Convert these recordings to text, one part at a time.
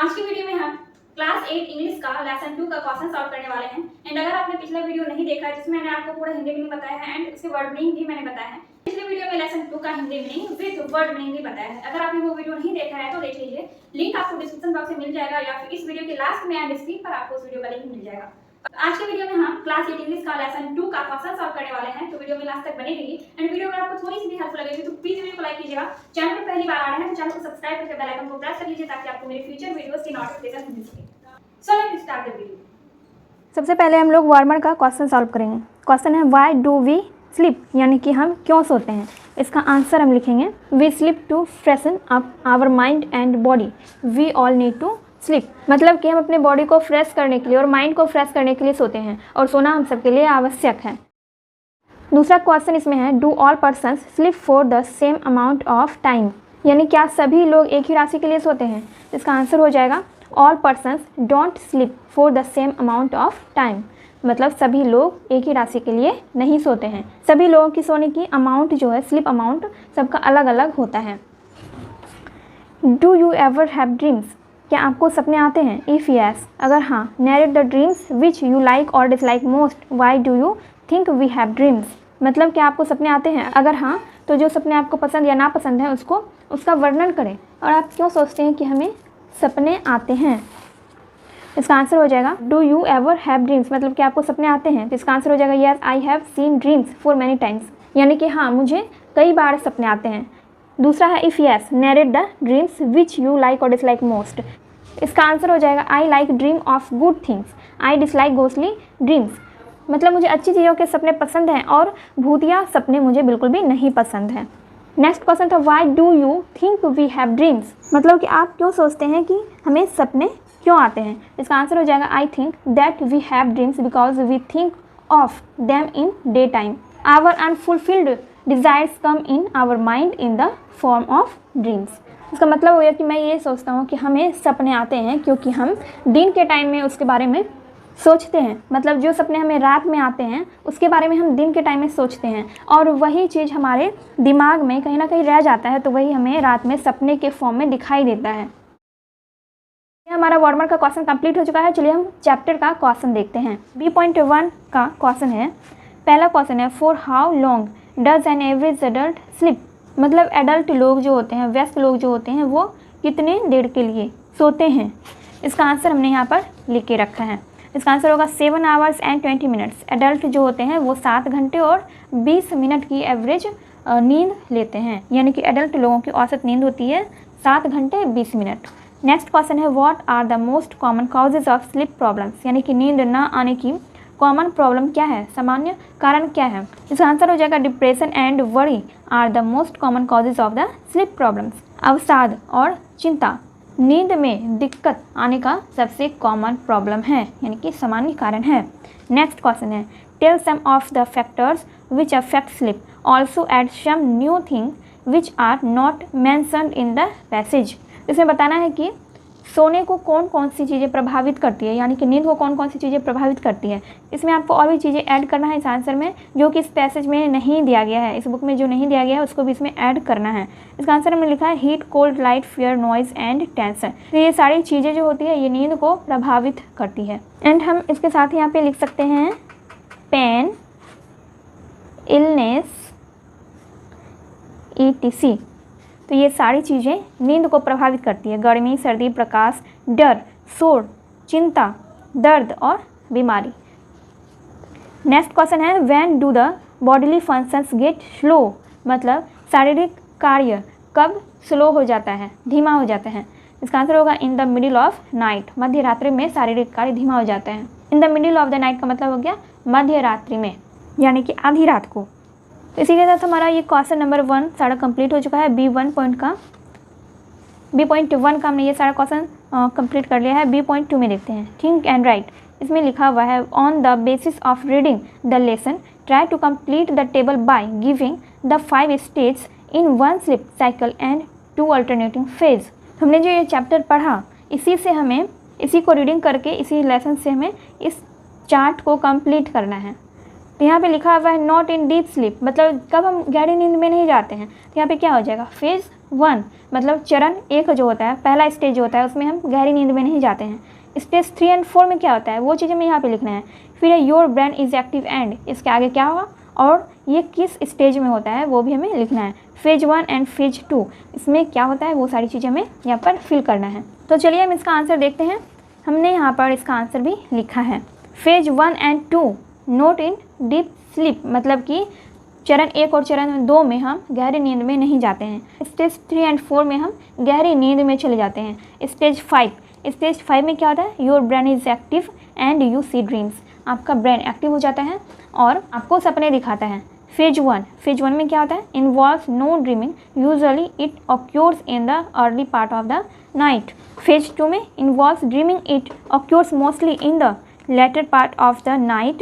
आज की वीडियो में हम क्लास 8 इंग्लिश का लेसन 2 का क्वेश्चन सॉल्व करने वाले हैं। एंड अगर आपने पिछला वीडियो नहीं देखा है जिसमें मैंने आपको पूरा हिंदी मीनिंग बताया है एंड उसके वर्ड मीनिंग भी मैंने बताया है, पिछले वीडियो में लेसन 2 का Hindi meaning with word meaning भी बताया है। अगर आपने वो वीडियो नहीं देखा है तो देख लीजिए, लिंक आपको डिस्क्रिप्शन बॉक्स में मिल जाएगा या फिर इस वीडियो के लास्ट में एंड स्क्रीन पर आपको उस वीडियो का लिंक मिल जाएगा। आज के वीडियो में हम क्लास 8 इंग्लिश का लेसन 2 का क्वेश्चन सॉल्व करने वाले हैं, तो वीडियो में लास्ट तक बने रहिए। एंड वीडियो अगर आपको थोड़ी सी भी हेल्पफुल लगेगी तो प्लीज वीडियो को लाइक कीजिएगा। चैनल पर पहली बार आ रहे हैं तो चैनल को सब्सक्राइब करके बेल आइकन को प्रेस कर लीजिए ताकि आपको मेरे फ्यूचर वीडियोस की नोटिफिकेशन मिल सके। So let's start the video. सबसे पहले हम लोग वार्मर का क्वेश्चन सॉल्व करेंगे। क्वेश्चन है व्हाई डू वी स्लीप, यानी कि हम क्यों सोते हैं। इसका आंसर हम लिखेंगे we sleep to freshen up our mind and body, we all need to sleep. मतलब कि हम अपने बॉडी को फ्रेश करने के लिए और माइंड को फ्रेश करने के लिए सोते हैं और सोना हम सबके लिए आवश्यक है। दूसरा क्वेश्चन इसमें है do all persons sleep for the same amount of time, यानी क्या सभी लोग एक ही राशि के लिए सोते हैं। इसका आंसर हो जाएगा all persons don't sleep for the same amount of time. मतलब सभी लोग एक ही राशि के लिए नहीं सोते हैं। सभी लोगों की सोने की अमाउंट जो है, स्लीप अमाउंट, सबका अलग अलग होता है। Do you ever have dreams, क्या आपको सपने आते हैं। इफ़ यस, अगर हाँ, narrate the dreams which you like और dislike most, why do you think we have dreams. मतलब क्या आपको सपने आते हैं। अगर हाँ, तो जो सपने आपको पसंद या नापसंद है उसका वर्णन करें और आप क्यों सोचते हैं कि हमें सपने आते हैं। इसका आंसर हो जाएगा do you ever have dreams, मतलब कि आपको सपने आते हैं। तो इसका आंसर हो जाएगा yes I have seen dreams for many times, यानी कि हाँ, मुझे कई बार सपने आते हैं। दूसरा है if yes narrate the dreams which you like और डिसलाइक मोस्ट। इसका आंसर हो जाएगा I like dream of good things, I dislike ghostly dreams. मतलब मुझे अच्छी चीज़ों के सपने पसंद हैं और भूतिया सपने मुझे बिल्कुल भी नहीं पसंद हैं। नेक्स्ट क्वेश्चन था why do you think we have dreams, मतलब कि आप क्यों सोचते हैं कि हमें सपने क्यों आते हैं। इसका आंसर हो जाएगा I think that we have dreams because we think of them in day time. Our unfulfilled desires come in our mind in the form of dreams. इसका मतलब हो गया कि मैं ये सोचता हूँ कि हमें सपने आते हैं क्योंकि हम दिन के टाइम में उसके बारे में सोचते हैं। मतलब जो सपने हमें रात में आते हैं उसके बारे में हम दिन के टाइम में सोचते हैं और वही चीज़ हमारे दिमाग में कहीं ना कहीं रह जाता है, तो वही हमें रात में सपने के फॉर्म में दिखाई देता है। हमारा वार्मर का क्वेश्चन कंप्लीट हो चुका है। चलिए हम चैप्टर का क्वेश्चन देखते हैं। B.1 का क्वेश्चन है, पहला क्वेश्चन है for how long does N average adult sleep, मतलब एडल्ट लोग जो होते हैं, वयस्क लोग जो होते हैं, वो कितने देर के लिए सोते हैं। इसका आंसर हमने यहाँ पर लिख के रखा है। इसका आंसर होगा 7 आवर्स एंड 20 मिनट्स। एडल्ट जो होते हैं वो 7 घंटे और 20 मिनट की एवरेज नींद लेते हैं, यानी कि एडल्ट लोगों की औसत नींद होती है 7 घंटे 20 मिनट। नेक्स्ट क्वेश्चन है what are the most common causes of sleep problems, यानी कि नींद ना आने की कॉमन प्रॉब्लम क्या है, सामान्य कारण क्या है। इसका आंसर हो जाएगा depression and worry are the most common causes of the sleep problems. अवसाद और चिंता नींद में दिक्कत आने का सबसे कॉमन प्रॉब्लम है, यानी कि सामान्य कारण है। नेक्स्ट क्वेश्चन है tell some of the factors which affect sleep, also add some new thing which are not mentioned in the passage. इसमें बताना है कि सोने को कौन कौन सी चीज़ें प्रभावित करती है, यानी कि नींद को कौन कौन सी चीज़ें प्रभावित करती है। इसमें आपको और भी चीज़ें ऐड करना है इस आंसर में, जो कि इस पैसेज में नहीं दिया गया है, इस बुक में जो नहीं दिया गया है उसको भी इसमें ऐड करना है। इसका आंसर हमने लिखा है heat, cold, light, fear, noise and tension. तो ये सारी चीज़ें जो होती है ये नींद को प्रभावित करती है। एंड हम इसके साथ यहाँ पे लिख सकते हैं पेन, इलनेस, ETC। तो ये सारी चीज़ें नींद को प्रभावित करती है। गर्मी, सर्दी, प्रकाश, डर, शोर, चिंता, दर्द और बीमारी। नेक्स्ट क्वेश्चन है when do the bodily functions get slow, मतलब शारीरिक कार्य कब स्लो हो जाता है, धीमा हो जाता है। इसका आंसर होगा in the middle of night, मध्य रात्रि में शारीरिक कार्य धीमा हो जाता है। In the middle of the night का मतलब हो गया मध्य रात्रि में, यानी कि आधी रात को। तो इसी के साथ हमारा ये क्वेश्चन नंबर 1 सारा कंप्लीट हो चुका है। B.1 का हमने ये सारा क्वेश्चन कंप्लीट कर लिया है। B.2 में देखते हैं थिंक एंड राइट। इसमें लिखा हुआ है on the basis of reading the lesson try to complete the table by giving the 5 states in 1 sleep cycle and 2 alternating phase. हमने जो ये चैप्टर पढ़ा इसी को रीडिंग करके इसी लेसन से हमें इस चार्ट को कंप्लीट करना है। तो यहाँ पे लिखा हुआ है नॉट इन डीप स्लीप, मतलब कब हम गहरी नींद में नहीं जाते हैं। तो यहाँ पे क्या हो जाएगा फेज 1 मतलब चरण 1 जो होता है, पहला स्टेज जो होता है, उसमें हम गहरी नींद में नहीं जाते हैं। स्टेज 3 एंड 4 में क्या होता है, वो चीज़ हमें यहाँ पे लिखना है। फिर है your brain is active and, इसके आगे क्या होगा और ये किस स्टेज में होता है वो भी हमें लिखना है। फेज 1 एंड फेज 2 इसमें क्या होता है वो सारी चीज़ें हमें यहाँ पर फिल करना है। तो चलिए हम इसका आंसर देखते हैं। हमने यहाँ पर इसका आंसर भी लिखा है। Phase 1 and 2 note in deep sleep, मतलब कि चरण 1 और चरण 2 में हम गहरी नींद में नहीं जाते हैं। स्टेज 3 एंड 4 में हम गहरी नींद में चले जाते हैं। स्टेज 5 में क्या होता है, your brain is active and you see dreams, आपका ब्रेन एक्टिव हो जाता है और आपको सपने दिखाता है। फेज 1 में क्या होता है, involves no dreaming, usually it occurs in the early part of the night. Phase 2 में involves dreaming, it occurs mostly in the later part of the night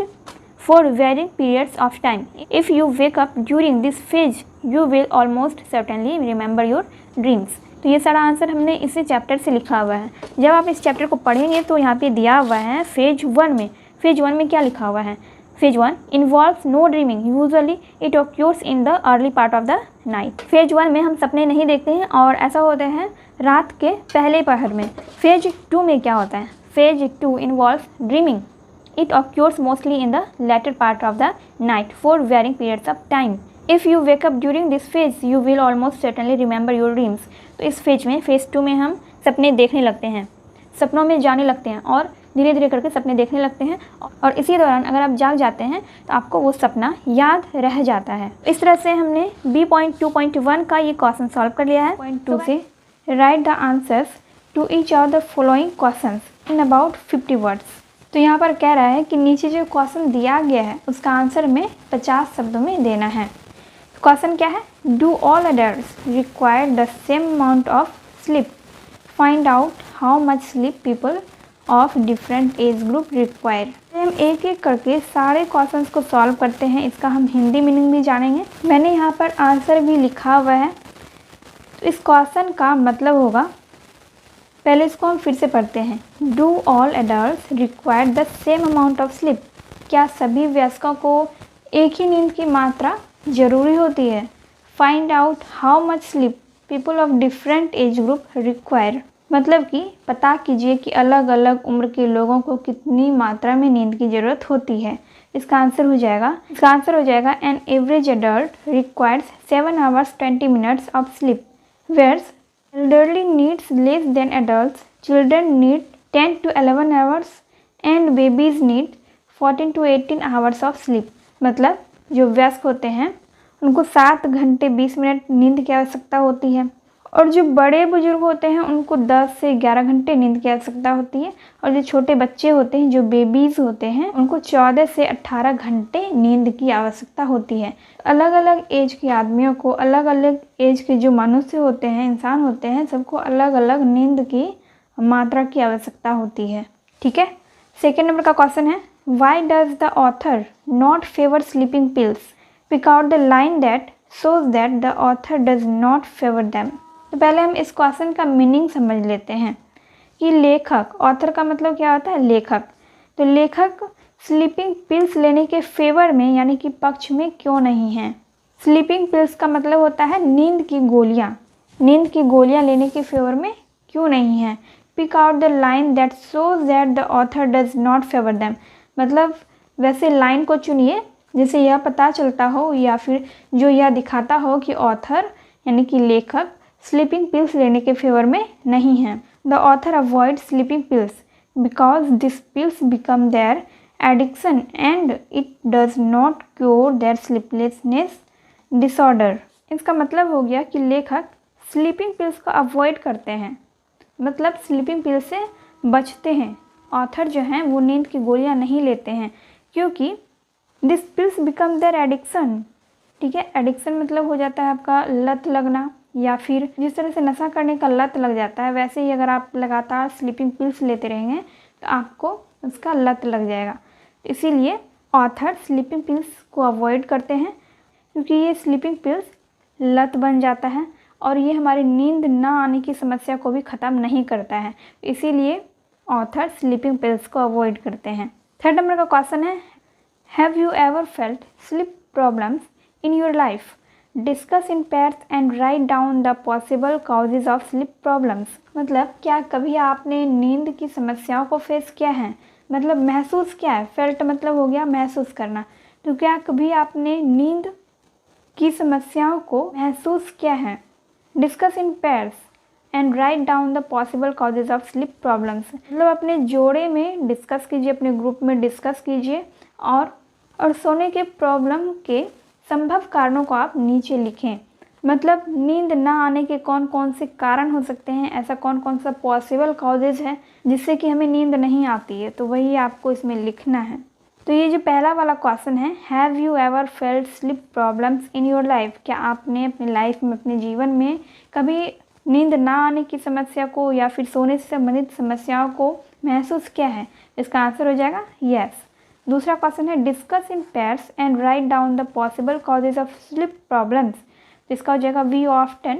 for varying periods of time. If you wake up during this phase, you will almost certainly remember your dreams. तो ये सारा answer हमने इसी chapter से लिखा हुआ है। जब आप इस चैप्टर को पढ़ेंगे तो यहाँ पे दिया हुआ है फेज 1 में क्या लिखा हुआ है। Phase 1 involves no dreaming, usually it occurs in the early part of the night. Phase 1 में हम सपने नहीं देखते हैं और ऐसा होता है रात के पहले पहर में। फेज 2 में क्या होता है, Phase 2 involves dreaming. It occurs mostly in the latter part of the night for varying periods of time. If you wake up during this phase, you will almost certainly remember your dreams. तो इस phase में, phase 2 में हम सपने देखने लगते हैं, सपनों में जाने लगते हैं और धीरे धीरे करके सपने देखने लगते हैं और इसी दौरान अगर आप जाग जाते हैं तो आपको वो सपना याद रह जाता है। इस तरह से हमने B.2.1 का ये क्वेश्चन सॉल्व कर लिया है। पॉइंट 2 से write the answers to each of the following questions in about 50 words. तो यहाँ पर कह रहा है कि नीचे जो क्वेश्चन दिया गया है उसका आंसर में 50 शब्दों में देना है। क्वेश्चन क्या है, do all adults require the same amount of sleep, find out how much sleep people of different age group require. हम एक एक करके सारे क्वेश्चन को सॉल्व करते हैं, इसका हम हिंदी मीनिंग भी जानेंगे। मैंने यहाँ पर आंसर भी लिखा हुआ है। तो इस क्वेश्चन का मतलब होगा, पहले इसको हम फिर से पढ़ते हैं। Do all adults require the same amount of sleep, क्या सभी वयस्कों को एक ही नींद की मात्रा ज़रूरी होती है। Find out how much sleep people of different age group require, मतलब कि पता कीजिए कि अलग अलग उम्र के लोगों को कितनी मात्रा में नींद की ज़रूरत होती है। इसका आंसर हो जाएगा an average adult requires 7 hours 20 minutes of sleep, whereas elderly needs less than adults, children need 10 to 11 hours and babies need 14 to 18 hours of sleep। मतलब जो वयस्क होते हैं उनको 7 घंटे 20 मिनट नींद की आवश्यकता होती है और जो बड़े बुजुर्ग होते हैं उनको 10 से 11 घंटे नींद की आवश्यकता होती है और जो छोटे बच्चे होते हैं, जो बेबीज़ होते हैं, उनको 14 से 18 घंटे नींद की आवश्यकता होती है। अलग अलग एज के आदमियों को, अलग अलग एज के जो मनुष्य होते हैं, इंसान होते हैं, सबको अलग अलग नींद की मात्रा की आवश्यकता होती है। ठीक है। सेकेंड नंबर का क्वेश्चन है, why does the author not favour sleeping pills, pick out the line that shows that the author does not favor them। तो पहले हम इस क्वेश्चन का मीनिंग समझ लेते हैं कि लेखक, ऑथर का मतलब क्या होता है, लेखक। तो लेखक स्लीपिंग पिल्स लेने के फेवर में यानी कि पक्ष में क्यों नहीं है। स्लीपिंग पिल्स का मतलब होता है नींद की गोलियाँ, नींद की गोलियाँ लेने के फेवर में क्यों नहीं है। Pick out the line that shows that the author does not favour them, मतलब वैसे लाइन को चुनिए जिससे यह पता चलता हो या फिर जो यह दिखाता हो कि ऑथर यानी कि लेखक स्लीपिंग पिल्स लेने के फेवर में नहीं है। The author avoid sleeping pills because this pills become their addiction and it does not cure their sleeplessness disorder. इसका मतलब हो गया कि लेखक स्लीपिंग पिल्स को अवॉइड करते हैं, मतलब स्लीपिंग पिल्स से बचते हैं। ऑथर जो हैं वो नींद की गोलियां नहीं लेते हैं क्योंकि this pills become their addiction. ठीक है, एडिक्शन मतलब हो जाता है आपका लत लगना, या फिर जिस तरह से नशा करने का लत लग जाता है वैसे ही अगर आप लगातार स्लीपिंग पिल्स लेते रहेंगे तो आपको उसका लत लग जाएगा। इसीलिए ऑथर स्लीपिंग पिल्स को अवॉइड करते हैं क्योंकि ये स्लीपिंग पिल्स लत बन जाता है और ये हमारी नींद ना आने की समस्या को भी ख़त्म नहीं करता है, इसीलिए ऑथर स्लीपिंग पिल्स को अवॉइड करते हैं। थर्ड नंबर का क्वेश्चन है, have you ever felt sleep problems in your life. Discuss in pairs and write down the possible causes of sleep problems. मतलब क्या कभी आपने नींद की समस्याओं को फेस किया है, मतलब महसूस किया है। फेल्ट मतलब हो गया महसूस करना। तो क्या कभी आपने नींद की समस्याओं को महसूस किया है। Discuss in pairs and write down the possible causes of sleep problems. मतलब अपने जोड़े में डिस्कस कीजिए, अपने ग्रुप में डिस्कस कीजिए और सोने के प्रॉब्लम के संभव कारणों को आप नीचे लिखें। मतलब नींद ना आने के कौन कौन से कारण हो सकते हैं, ऐसा कौन कौन सा पॉसिबल कॉजेज है जिससे कि हमें नींद नहीं आती है, तो वही आपको इसमें लिखना है। तो ये जो पहला वाला क्वेश्चन है, have you ever felt sleep problems in your life. क्या आपने अपनी लाइफ में, अपने जीवन में कभी नींद ना आने की समस्या को या फिर सोने से संबंधित समस्याओं को महसूस किया है। इसका आंसर हो जाएगा यस। दूसरा क्वेश्चन है, discuss in pairs and write down the possible causes of sleep problems. तो इसका हो जाएगा we often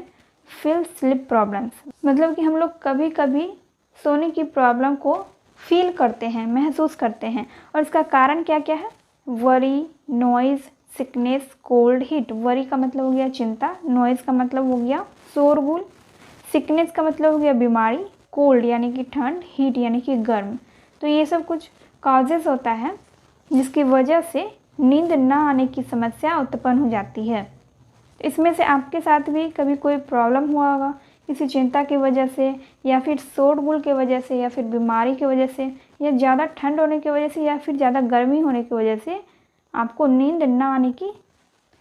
feel sleep problems. मतलब कि हम लोग कभी कभी सोने की प्रॉब्लम को फील करते हैं, महसूस करते हैं। और इसका कारण क्या क्या है, worry, noise, sickness, cold, heat. Worry का मतलब हो गया चिंता, नॉइज़ का मतलब हो गया शोरगुल, सिकनेस का मतलब हो गया बीमारी, कोल्ड यानी कि ठंड, हीट यानी कि गर्म। तो ये सब कुछ कॉजेस होता है जिसकी वजह से नींद ना आने की समस्या उत्पन्न हो जाती है। इसमें से आपके साथ भी कभी कोई प्रॉब्लम हुआ होगा, किसी चिंता की वजह से या फिर शोरगुल की वजह से या फिर बीमारी की वजह से या ज़्यादा ठंड होने की वजह से या फिर ज़्यादा गर्मी होने की वजह से आपको नींद ना आने की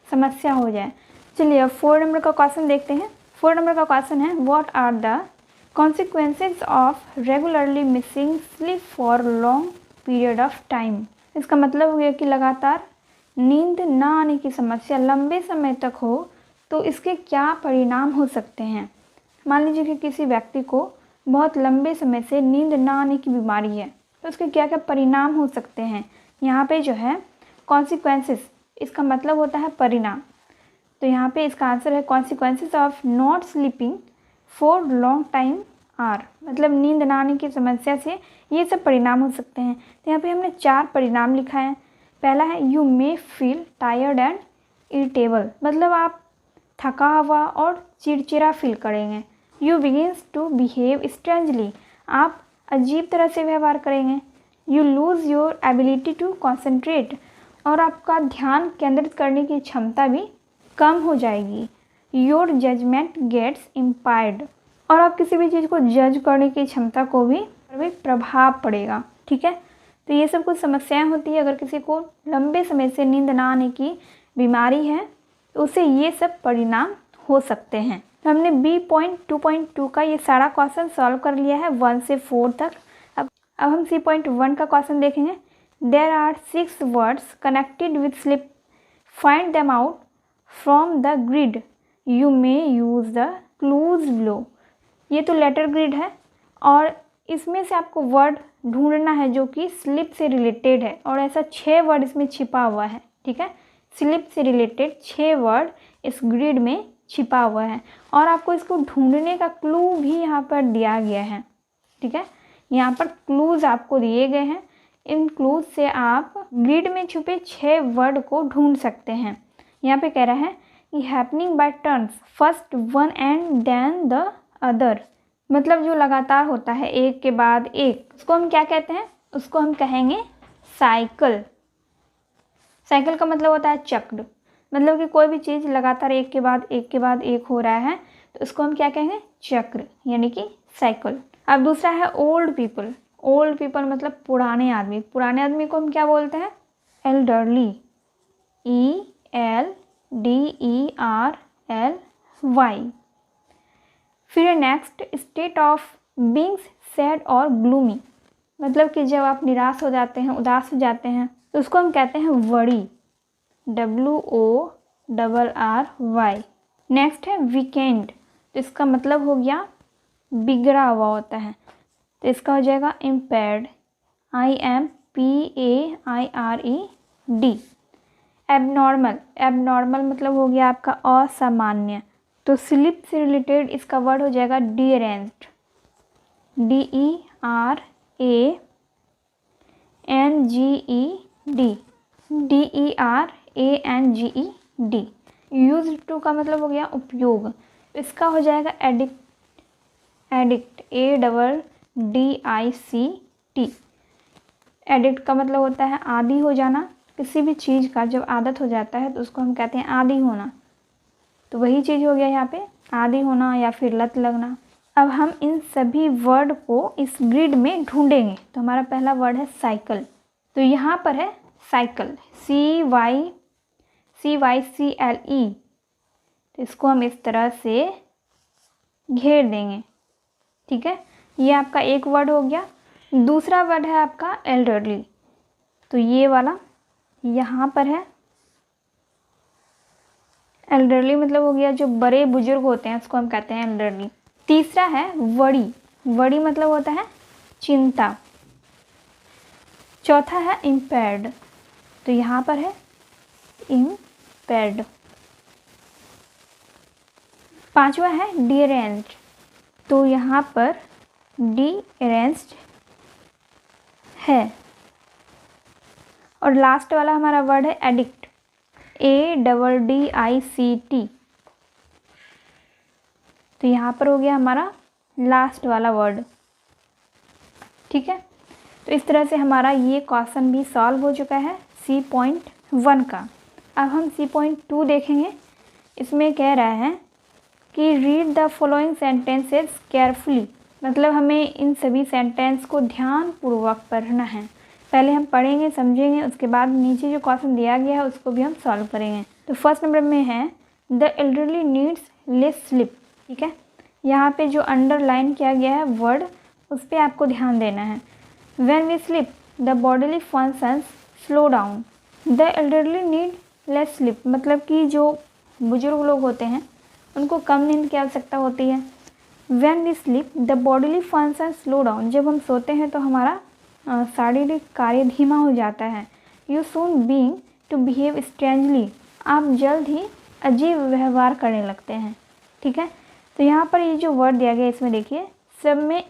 समस्या हो जाए। चलिए अब 4 नंबर का क्वेश्चन देखते हैं। 4 नंबर का क्वेश्चन है, what are the consequences of regularly missing sleep for long period of time. इसका मतलब हो गया कि लगातार नींद ना आने की समस्या लंबे समय तक हो तो इसके क्या परिणाम हो सकते हैं। मान लीजिए कि किसी व्यक्ति को बहुत लंबे समय से नींद ना आने की बीमारी है, तो उसके क्या क्या परिणाम हो सकते हैं। यहाँ पे जो है कॉन्सिक्वेंसेस, इसका मतलब होता है परिणाम। तो यहाँ पे इसका आंसर है consequences of not sleeping for long time are. मतलब नींद ना आने की समस्या से ये सब परिणाम हो सकते हैं। तो यहाँ पे हमने 4 परिणाम लिखा है। पहला है, you may feel tired and irritable. मतलब आप थका हुआ और चिड़चिड़ा फील करेंगे। You begins to behave strangely. आप अजीब तरह से व्यवहार करेंगे। You lose your ability to concentrate. और आपका ध्यान केंद्रित करने की क्षमता भी कम हो जाएगी। Your judgement gets impaired. और आप किसी भी चीज़ को जज करने की क्षमता को भी प्रभाव पड़ेगा। ठीक है, तो ये सब कुछ समस्याएं होती है। अगर किसी को लंबे समय से नींद ना आने की बीमारी है तो उसे ये सब परिणाम हो सकते हैं। तो हमने B.2.2 का ये सारा क्वेश्चन सॉल्व कर लिया है 1 से 4 तक। अब हम C.1 का क्वेश्चन देखेंगे। There are 6 words connected with sleep, find them out from the grid, you may use the clues below. ये तो लेटर ग्रिड है और इसमें से आपको वर्ड ढूंढना है जो कि स्लीप से रिलेटेड है। और ऐसा 6 वर्ड इसमें छिपा हुआ है। ठीक है, स्लीप से रिलेटेड 6 वर्ड इस ग्रिड में छिपा हुआ है और आपको इसको ढूंढने का क्लू भी यहाँ पर दिया गया है। ठीक है, यहाँ पर क्लूज आपको दिए गए हैं। इन क्लूज से आप ग्रिड में छुपे 6 वर्ड को ढूंढ सकते हैं। यहाँ पे कह रहा है कि happening by turns, first one and then the other. मतलब जो लगातार होता है एक के बाद एक, उसको हम क्या कहते हैं, उसको हम कहेंगे साइकिल। साइकिल का मतलब होता है चक्र। मतलब कि कोई भी चीज़ लगातार एक के बाद एक के बाद एक हो रहा है तो उसको हम क्या कहेंगे, चक्र, यानी कि साइकिल। अब दूसरा है ओल्ड पीपल। ओल्ड पीपल मतलब पुराने आदमी। पुराने आदमी को हम क्या बोलते हैं, एल्डरली, ELDERLY। फिर next, state of being sad और ग्लूमी। मतलब कि जब आप निराश हो जाते हैं, उदास हो जाते हैं तो उसको हम कहते हैं वरी, WORRY। नेक्स्ट है वीकेंड। तो इसका मतलब हो गया बिगड़ा हुआ होता है, तो इसका हो जाएगा इम्पेयर्ड, IMPAIRED। एबनॉर्मल, एबनॉर्मल मतलब हो गया आपका असामान्य, तो स्लीप से रिलेटेड इसका वर्ड हो जाएगा डीरेंज्ड, DERANGED, DERANGED। यूज्ड टू का मतलब हो गया उपयोग, इसका हो जाएगा एडिक्ट, एडिक्ट ADDICT। एडिक्ट का मतलब होता है आदी हो जाना, किसी भी चीज़ का जब आदत हो जाता है तो उसको हम कहते हैं आदी होना। तो वही चीज़ हो गया यहाँ पे आदी होना या फिर लत लगना। अब हम इन सभी वर्ड को इस ग्रिड में ढूंढेंगे। तो हमारा पहला वर्ड है साइकिल, तो यहाँ पर है साइकिल, CYCLE। तो इसको हम इस तरह से घेर देंगे, ठीक है। ये आपका एक वर्ड हो गया। दूसरा वर्ड है आपका एल्डरली, तो ये वाला यहाँ पर है। एल्डरली मतलब हो गया जो बड़े बुजुर्ग होते हैं, उसको हम कहते हैं एल्डरली। तीसरा है वरी, वरी मतलब होता है चिंता। चौथा है इम्पेयर्ड, तो यहाँ पर है इम्पेयर्ड। पांचवा है डिअरेंज्ड, तो यहाँ पर डिअरेंज्ड है। और लास्ट वाला हमारा वर्ड है एडिक्ट, ADDICT। तो यहाँ पर हो गया हमारा लास्ट वाला वर्ड, ठीक है। तो इस तरह से हमारा ये क्वेश्चन भी सॉल्व हो चुका है C.1 का। अब हम C.2 देखेंगे। इसमें कह रहा है कि read the following sentences carefully, मतलब हमें इन सभी सेंटेंस को ध्यानपूर्वक पढ़ना है। पहले हम पढ़ेंगे, समझेंगे, उसके बाद नीचे जो क्वेश्चन दिया गया है उसको भी हम सॉल्व करेंगे। तो फर्स्ट नंबर में है the elderly needs less sleep, ठीक है। यहाँ पे जो अंडरलाइन किया गया है वर्ड, उस पर आपको ध्यान देना है। When we sleep the bodily functions slow down, the elderly need less sleep, मतलब कि जो बुजुर्ग लोग होते हैं उनको कम नींद की आवश्यकता होती है। When we sleep the bodily functions slow down, जब हम सोते हैं तो हमारा शारीरिक कार्य धीमा हो जाता है। You soon being to behave strangely, आप जल्द ही अजीब व्यवहार करने लगते हैं, ठीक है। तो यहाँ पर ये जो वर्ड दिया गया है इसमें देखिए सब में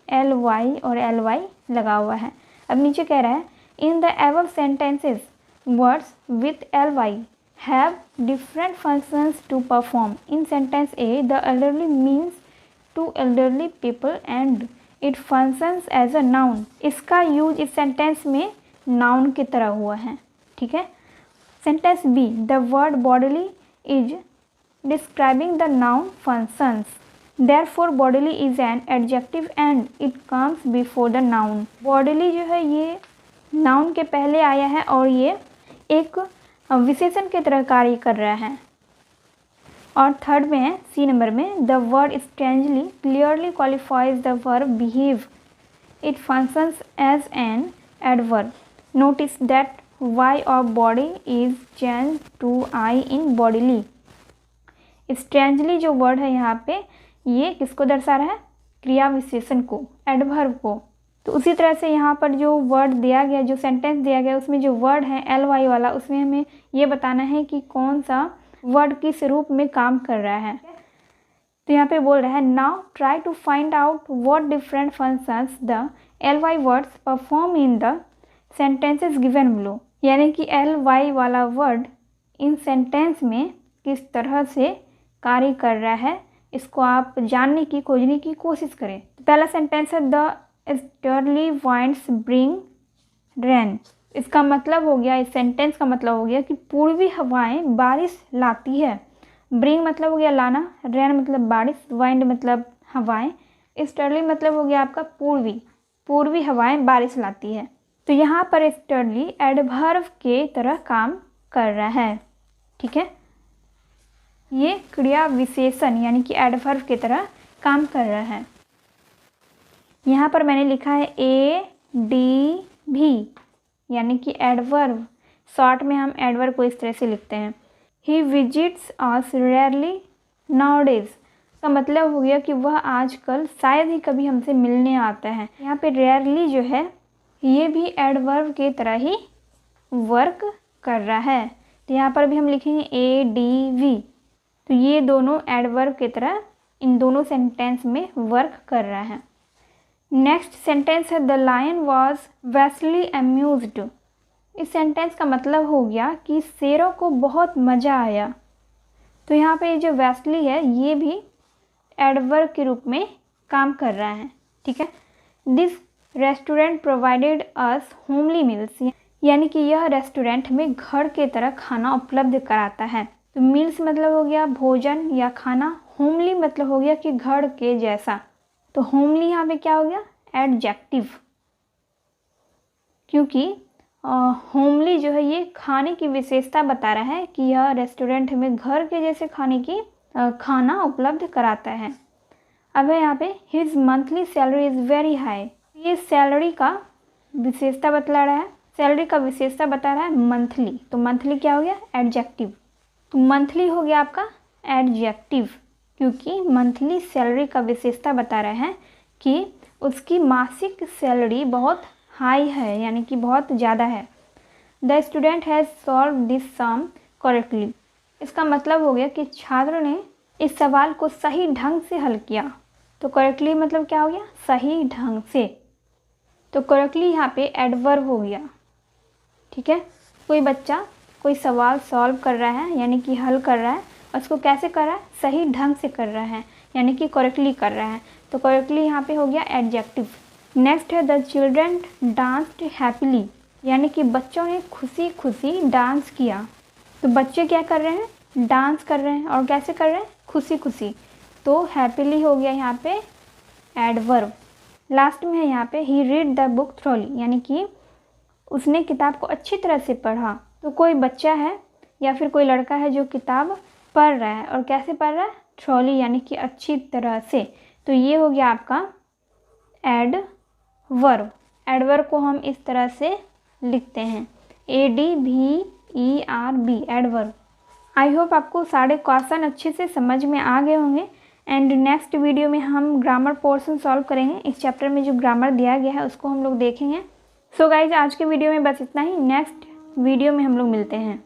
LY और LY लगा हुआ है। अब नीचे कह रहा है in the above sentences words with LY have different functions to perform. In sentence A the elderly means to elderly people and it functions as a noun. इसका यूज इस सेंटेंस में नाउन की तरह हुआ है, ठीक है। Sentence B the word bodily is describing the noun functions, therefore bodily is an adjective and it comes before the noun. Bodily जो है ये नाउन के पहले आया है और ये एक विशेषण की तरह कार्य कर रहा है। और थर्ड में है C नंबर में the word strangely clearly qualifies the verb behave, it functions as an adverb. Notice that Y of body is changed to I in bodily। Strangely जो वर्ड है यहाँ पे ये किसको दर्शा रहा है, क्रिया विशेषण को, एडवर्ब को। तो उसी तरह से यहाँ पर जो वर्ड दिया गया, जो सेंटेंस दिया गया उसमें जो वर्ड है LY वाला, उसमें हमें ये बताना है कि कौन सा वर्ड किस रूप में काम कर रहा है। तो यहाँ पे बोल रहा है now try to find out what different functions the LY words perform in the sentences given below, यानी कि LY वाला वर्ड इन सेंटेंस में किस तरह से कार्य कर रहा है, इसको आप जानने की, खोजने की कोशिश करें। तो पहला सेंटेंस है the easterly winds bring rain. इसका मतलब हो गया, इस सेंटेंस का मतलब हो गया कि पूर्वी हवाएं बारिश लाती है। ब्रिंग मतलब हो गया लाना, रेन मतलब बारिश, वाइंड मतलब हवाएं, ईस्टर्ली मतलब हो गया आपका पूर्वी, पूर्वी हवाएं बारिश लाती है। तो यहाँ पर ईस्टर्ली एडवर्ब के तरह काम कर रहा है, ठीक है। ये क्रिया विशेषण यानी कि एडवर्ब की तरह काम कर रहा है। यहाँ पर मैंने लिखा है ADV यानी कि एडवर्ब। शॉर्ट में हम एडवर्ब को इस तरह से लिखते हैं। ही विजिट्स अस रेयरली नाउडेज, का मतलब हो गया कि वह आजकल शायद ही कभी हमसे मिलने आता है। यहाँ पे रेयरली जो है ये भी एडवर्ब की तरह ही वर्क कर रहा है। तो यहाँ पर भी हम लिखेंगे ADV। तो ये दोनों एडवर्ब की तरह इन दोनों सेंटेंस में वर्क कर रहा है। नेक्स्ट सेंटेंस है the lion was vastly amused. इस सेंटेंस का मतलब हो गया कि शेरों को बहुत मज़ा आया। तो यहाँ पे जो वेस्टली है ये भी एडवर्ब के रूप में काम कर रहा है, ठीक है। This restaurant provided us homely meals, यानी कि यह रेस्टोरेंट में घर के तरह खाना उपलब्ध कराता है। तो मील्स मतलब हो गया भोजन या खाना, होमली मतलब हो गया कि घर के जैसा। तो होमली यहाँ पे क्या हो गया, एडजेक्टिव, क्योंकि होमली जो है ये खाने की विशेषता बता रहा है कि यह रेस्टोरेंट में घर के जैसे खाना उपलब्ध कराता है। अब है यहाँ पे his monthly salary is very high, ये सैलरी का विशेषता बतला रहा है, सैलरी का विशेषता बता रहा है मंथली। तो मंथली क्या हो गया, एडजेक्टिव। तो मंथली हो गया आपका एडजेक्टिव, क्योंकि मंथली सैलरी का विशेषता बता रहा है कि उसकी मासिक सैलरी बहुत हाई है, यानी कि बहुत ज़्यादा है। The student has solve this sum correctly, इसका मतलब हो गया कि छात्र ने इस सवाल को सही ढंग से हल किया। तो करेक्टली मतलब क्या हो गया, सही ढंग से। तो करेक्टली यहाँ पे एडवर्ब हो गया, ठीक है। कोई बच्चा कोई सवाल सॉल्व कर रहा है यानी कि हल कर रहा है, उसको कैसे कर रहा है, सही ढंग से कर रहा है, यानी कि करेक्टली कर रहा है। तो करेक्टली यहाँ पे हो गया एडजेक्टिव। नेक्स्ट है द चिल्ड्रन डांस्ड हैप्पीली, यानी कि बच्चों ने खुशी खुशी डांस किया। तो बच्चे क्या कर रहे हैं, डांस कर रहे हैं, और कैसे कर रहे हैं, खुशी खुशी। तो हैप्पीली हो गया यहाँ पे एडवर्ब। लास्ट में है यहाँ पे ही रीड द बुक थ्रोली, यानी कि उसने किताब को अच्छी तरह से पढ़ा। तो कोई बच्चा है या फिर कोई लड़का है जो किताब पढ़ रहा है, और कैसे पढ़ रहा है, थ्रोली, यानी कि अच्छी तरह से। तो ये हो गया आपका एडवर्ब। एडवर्ब को हम इस तरह से लिखते हैं, ADVERB, एडवर्ब। आई होप आपको सारे क्वेश्चन अच्छे से समझ में आ गए होंगे। एंड नेक्स्ट वीडियो में हम ग्रामर पोर्शन सॉल्व करेंगे। इस चैप्टर में जो ग्रामर दिया गया है उसको हम लोग देखेंगे। सो गाइज आज के वीडियो में बस इतना ही, नेक्स्ट वीडियो में हम लोग मिलते हैं।